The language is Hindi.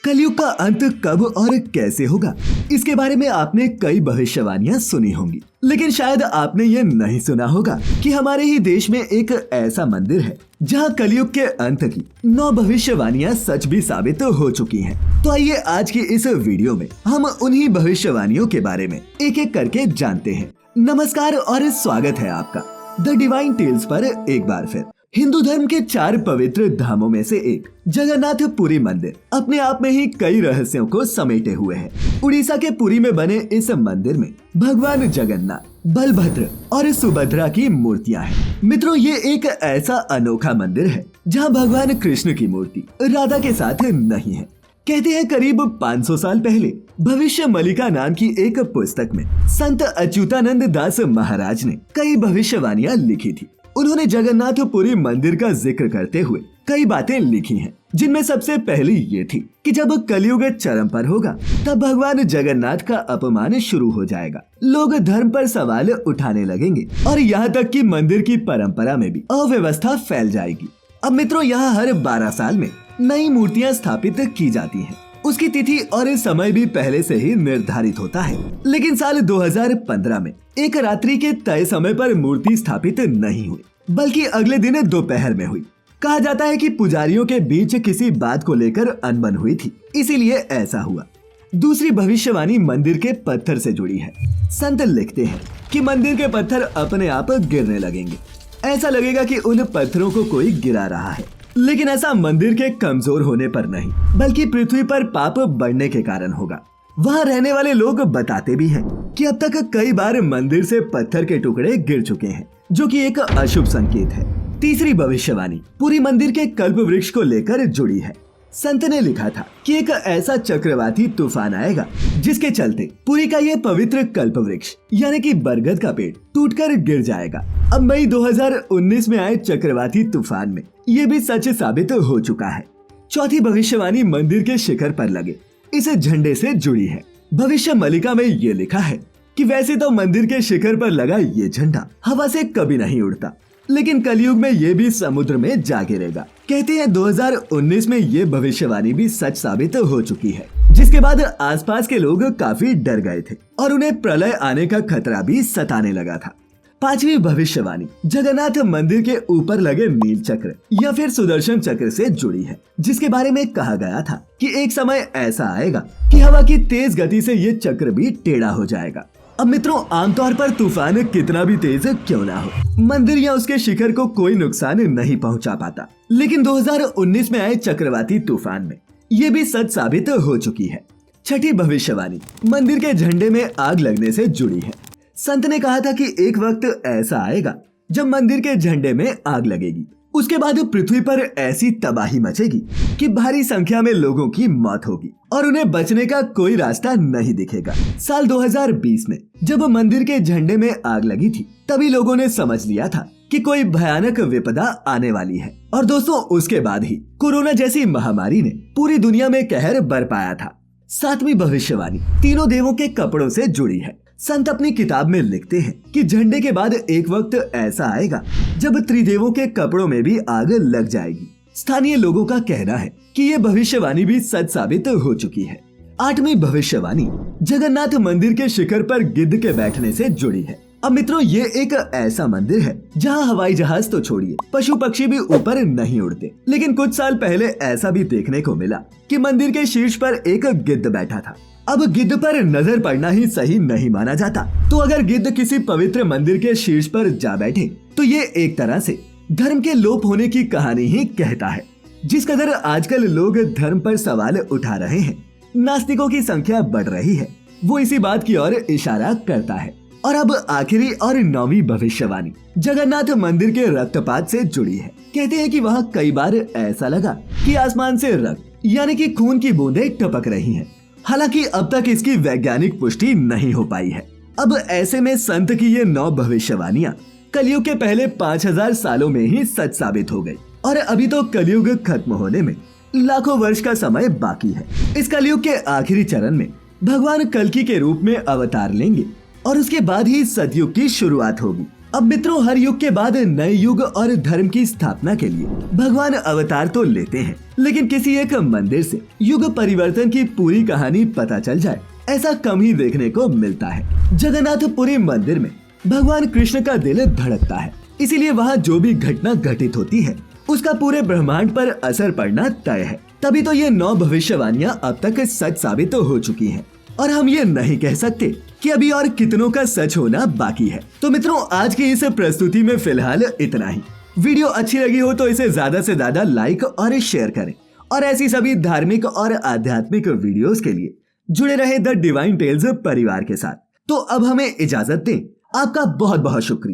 कलयुग का अंत कब और कैसे होगा, इसके बारे में आपने कई भविष्यवाणियां सुनी होंगी, लेकिन शायद आपने ये नहीं सुना होगा कि हमारे ही देश में एक ऐसा मंदिर है जहां कलयुग के अंत की 9 भविष्यवाणियां सच भी साबित हो चुकी हैं। तो आइए आज की इस वीडियो में हम उन्हीं भविष्यवाणियों के बारे में एक एक करके जानते हैं। नमस्कार और स्वागत है आपका द डिवाइन टेल्स पर एक बार फिर। हिंदू धर्म के 4 पवित्र धामों में से एक जगन्नाथपुरी मंदिर अपने आप में ही कई रहस्यों को समेटे हुए है। उड़ीसा के पुरी में बने इस मंदिर में भगवान जगन्नाथ, बलभद्र और सुभद्रा की मूर्तियां हैं। मित्रों, ये एक ऐसा अनोखा मंदिर है जहां भगवान कृष्ण की मूर्ति राधा के साथ नहीं है। कहते हैं करीब 500 साल पहले भविष्य मलिका नाम की एक पुस्तक में संत अच्युतानंद दास महाराज ने कई भविष्यवाणियां लिखी थी। उन्होंने जगन्नाथपुरी मंदिर का जिक्र करते हुए कई बातें लिखी हैं, जिनमें सबसे पहली ये थी कि जब कलयुग चरम पर होगा तब भगवान जगन्नाथ का अपमान शुरू हो जाएगा। लोग धर्म पर सवाल उठाने लगेंगे और यहाँ तक कि मंदिर की परंपरा में भी अव्यवस्था फैल जाएगी। अब मित्रों, यहाँ हर 12 साल में नई मूर्तियाँ स्थापित की जाती हैं। उसकी तिथि और समय भी पहले से ही निर्धारित होता है, लेकिन साल 2015 में एक रात्रि के तय समय पर मूर्ति स्थापित नहीं हुई, बल्कि अगले दिन दोपहर में हुई। कहा जाता है कि पुजारियों के बीच किसी बात को लेकर अनबन हुई थी, इसीलिए ऐसा हुआ। दूसरी भविष्यवाणी मंदिर के पत्थर से जुड़ी है। संत लिखते हैं कि मंदिर के पत्थर अपने आप गिरने लगेंगे। ऐसा लगेगा कि उन पत्थरों को कोई गिरा रहा है, लेकिन ऐसा मंदिर के कमजोर होने पर नहीं, बल्कि पृथ्वी पर पाप बढ़ने के कारण होगा। वहाँ रहने वाले लोग बताते भी हैं कि अब तक कई बार मंदिर से पत्थर के टुकड़े गिर चुके हैं, जो कि एक अशुभ संकेत है। तीसरी भविष्यवाणी पूरी मंदिर के कल्प वृक्ष को लेकर जुड़ी है। संत ने लिखा था कि एक ऐसा चक्रवाती तूफान आएगा जिसके चलते पुरी का ये पवित्र कल्प वृक्ष यानी कि बरगद का पेड़ टूटकर गिर जाएगा। अब मई 2019 में आए चक्रवाती तूफान में ये भी सच साबित हो चुका है। चौथी भविष्यवाणी मंदिर के शिखर पर लगे इस झंडे से जुड़ी है। भविष्य मलिका में ये लिखा है कि वैसे तो मंदिर के शिखर पर लगा ये झंडा हवा से कभी नहीं उड़ता, लेकिन कलयुग में ये भी समुद्र में जा गिरेगा। कहते हैं 2019 में ये भविष्यवाणी भी सच साबित हो चुकी है, जिसके बाद आसपास के लोग काफी डर गए थे और उन्हें प्रलय आने का खतरा भी सताने लगा था। पांचवी भविष्यवाणी जगन्नाथ मंदिर के ऊपर लगे नील चक्र या फिर सुदर्शन चक्र से जुड़ी है, जिसके बारे में कहा गया था कि एक समय ऐसा आएगा कि हवा की तेज गति से ये चक्र भी टेढ़ा हो जाएगा। अब मित्रों, आमतौर पर तूफान कितना भी तेज क्यों ना हो, मंदिर या उसके शिखर को कोई नुकसान नहीं पहुंचा पाता, लेकिन 2019 में आए चक्रवाती तूफान में ये भी सच साबित हो चुकी है। छठी भविष्यवाणी मंदिर के झंडे में आग लगने से जुड़ी है। संत ने कहा था कि एक वक्त ऐसा आएगा जब मंदिर के झंडे में आग लगेगी। उसके बाद पृथ्वी पर ऐसी तबाही मचेगी कि भारी संख्या में लोगों की मौत होगी और उन्हें बचने का कोई रास्ता नहीं दिखेगा। साल 2020 में जब मंदिर के झंडे में आग लगी थी, तभी लोगों ने समझ लिया था कि कोई भयानक विपदा आने वाली है। और दोस्तों, उसके बाद ही कोरोना जैसी महामारी ने पूरी दुनिया में कहर बरपाया था। सातवीं भविष्यवाणी तीनों देवों के कपड़ों से जुड़ी है। संत अपनी किताब में लिखते हैं कि झंडे के बाद एक वक्त ऐसा आएगा जब त्रिदेवों के कपड़ों में भी आग लग जाएगी। स्थानीय लोगों का कहना है कि ये भविष्यवाणी भी सच साबित हो चुकी है। आठवीं भविष्यवाणी जगन्नाथ मंदिर के शिखर पर गिद्ध के बैठने से जुड़ी है। अब मित्रों, ये एक ऐसा मंदिर है जहां हवाई जहाज तो छोड़िए, पशु पक्षी भी ऊपर नहीं उड़ते, लेकिन कुछ साल पहले ऐसा भी देखने को मिला कि मंदिर के शीर्ष पर एक गिद्ध बैठा था। अब गिद्ध पर नजर पड़ना ही सही नहीं माना जाता, तो अगर गिद्ध किसी पवित्र मंदिर के शीर्ष पर जा बैठे तो ये एक तरह से धर्म के लोप होने की कहानी ही कहता है। जिस कदर आजकल लोग धर्म पर सवाल उठा रहे हैं, नास्तिकों की संख्या बढ़ रही है, वो इसी बात की ओर इशारा करता है। और अब आखिरी और 9वीं भविष्यवाणी जगन्नाथ मंदिर के रक्तपात से जुड़ी है। कहते हैं कि वहाँ कई बार ऐसा लगा कि आसमान से रक्त यानी कि खून की बूंदें टपक रही हैं। हालांकि अब तक इसकी वैज्ञानिक पुष्टि नहीं हो पाई है। अब ऐसे में संत की ये 9 भविष्यवाणियां कलयुग के पहले 5000 सालों में ही सच साबित हो गई, और अभी तो कलयुग खत्म होने में लाखों वर्ष का समय बाकी है। इस कलयुग के आखिरी चरण में भगवान कल्कि के रूप में अवतार लेंगे और उसके बाद ही सतयुग की शुरुआत होगी। अब मित्रों, हर युग के बाद नए युग और धर्म की स्थापना के लिए भगवान अवतार तो लेते हैं, लेकिन किसी एक मंदिर से युग परिवर्तन की पूरी कहानी पता चल जाए ऐसा कम ही देखने को मिलता है। जगन्नाथपुरी मंदिर में भगवान कृष्ण का दिल धड़कता है, इसीलिए वहाँ जो भी घटना घटित होती है उसका पूरे ब्रह्मांड पर असर पड़ना तय है। तभी तो ये 9 भविष्यवाणियां अब तक सच साबित तो हो चुकी हैं और हम ये नहीं कह सकते कि अभी और कितनों का सच होना बाकी है। तो मित्रों, आज की इस प्रस्तुति में फिलहाल इतना ही। वीडियो अच्छी लगी हो तो इसे ज्यादा से ज्यादा लाइक और शेयर करें और ऐसी सभी धार्मिक और आध्यात्मिक वीडियोस के लिए जुड़े रहे द डिवाइन टेल्स परिवार के साथ। तो अब हमें इजाजत दें। आपका बहुत बहुत शुक्रिया।